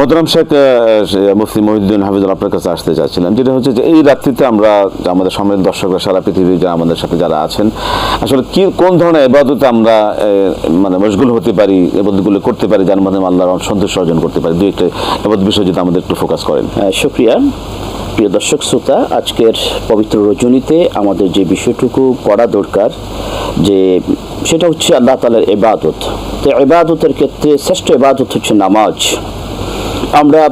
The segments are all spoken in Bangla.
মোহতারাম শেখ মুফতি মহিউদ্দিন হাফিজুল্লাহ আপনার কাছে আসতে চাচ্ছিলাম, যেটা হচ্ছে যে এই রাত্রিতে আমরা আমাদের সম্মানিত দর্শকরা সারা পৃথিবী যা আমাদের সাথে যারা আছেন, আসলে কি কোন ধরনের ইবাদতে আমরা মানে মশগুল হতে পারি, ইবাদতগুলো করতে পারি যার মাধ্যমে আল্লাহর সন্তুষ্টি অর্জন করতে পারি, দুই একটা ইবাদত বিষয় যদি আমাদের একটু ফোকাস করেন। শুকরিয়া। প্রিয় দর্শক শ্রোতা, আজকের পবিত্র রজনীতে আমাদের যে বিষয়টুকু করা দরকার যে সেটা হচ্ছে আল্লাহ তাআলার ইবাদত। তো ইবাদতের ক্ষেত্রে শ্রেষ্ঠ ইবাদত হচ্ছে নামাজ। আমরা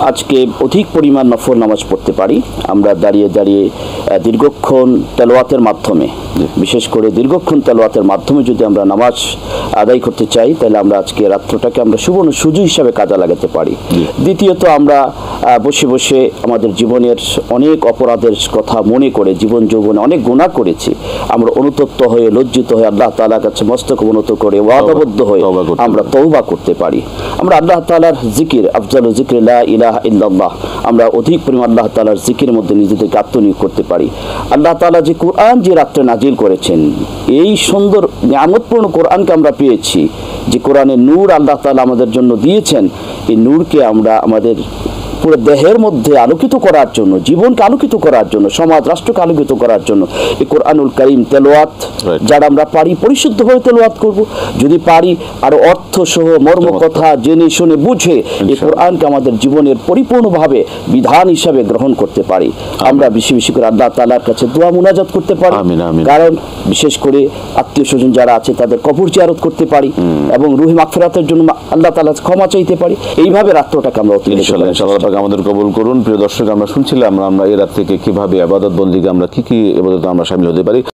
আজকে অধিক পরিমাণ নফল নামাজ পড়তে পারি। আমরা দাঁড়িয়ে দাঁড়িয়ে দীর্ঘক্ষণ তেলাওয়াতের মাধ্যমে, বিশেষ করে দীর্ঘক্ষণ তেলাওয়াতের মাধ্যমে যদি আমরা নামাজ আদায় করতে চাই, তাহলে আমরা আজকে রাত্রটাকে আমরা সুবর্ণ সুযোগ হিসাবে কাজে লাগাতে পারি। দ্বিতীয়ত, আমরা বসে বসে আমাদের জীবনের অনেক অপরাধের কথা মনে করে জীবন যৌবনে অনেক গুনাহ করেছি, আমরা অনুতপ্ত হয়ে লজ্জিত হয়ে আল্লাহ তাআলার কাছে মস্তক অবনত করে ওয়াদাবদ্ধ হয়ে আমরা তওবা করতে পারি। আমরা আল্লাহ তাআলার জিকির, আফজালু জিকরি লা ইলাহা ইল্লাল্লাহ, আমরা অধিক পরিমাণ আল্লাহ তাআলার জিকিরের মধ্যে নিজেদেরকে আত্মনিয়োগ করতে পারি। আল্লাহ তাআলা যে কোরআন যে রাত্রে নাজিল করেছেন, এই সুন্দর নিয়ামতপূর্ণ কোরআনকে আমরা পেয়েছি, যে কোরআনের নূর আল্লাহ তাআলা আমাদের জন্য দিয়েছেন, এই নূরকে আমরা আমাদের পুরো দেহের মধ্যে আলোকিত করার জন্য, জীবনকে আলোকিত করার জন্য, সমাজ রাষ্ট্রকে আলোকিত করার জন্য এই কোরআনুল কারীম তেলাওয়াত যারা আমরা পারি পরিশুদ্ধভাবে তেলাওয়াত করব। যদি পারি আরো অর্থ সহ মর্ম কথা জেনে শুনে বুঝে এই কোরআনকে আমাদের জীবনের পরিপূর্ণভাবে বিধান হিসাবে গ্রহণ করতে পারি। আমরা বেশি বেশি করে আল্লাহ তাআলার কাছে দোয়া মুনাজাত করতে পারি, কারণ বিশেষ করে আত্মীয় স্বজন যারা আছে তাদের কবর জিয়ারত করতে পারি এবং রুহি মাগফিরাতের জন্য আল্লাহ তাআলার ক্ষমা চাইতে পারি। এইভাবে রাত্রটাকে আমরা ইনশাআল্লাহ আমাদের কবুল করুন। প্রিয় দর্শক, আমরা শুনছিলাম আমরা এই রাত থেকে কিভাবে ইবাদত বন্দেগী আমরা কি ইবাদতে আমরা শামিল হতে পারি।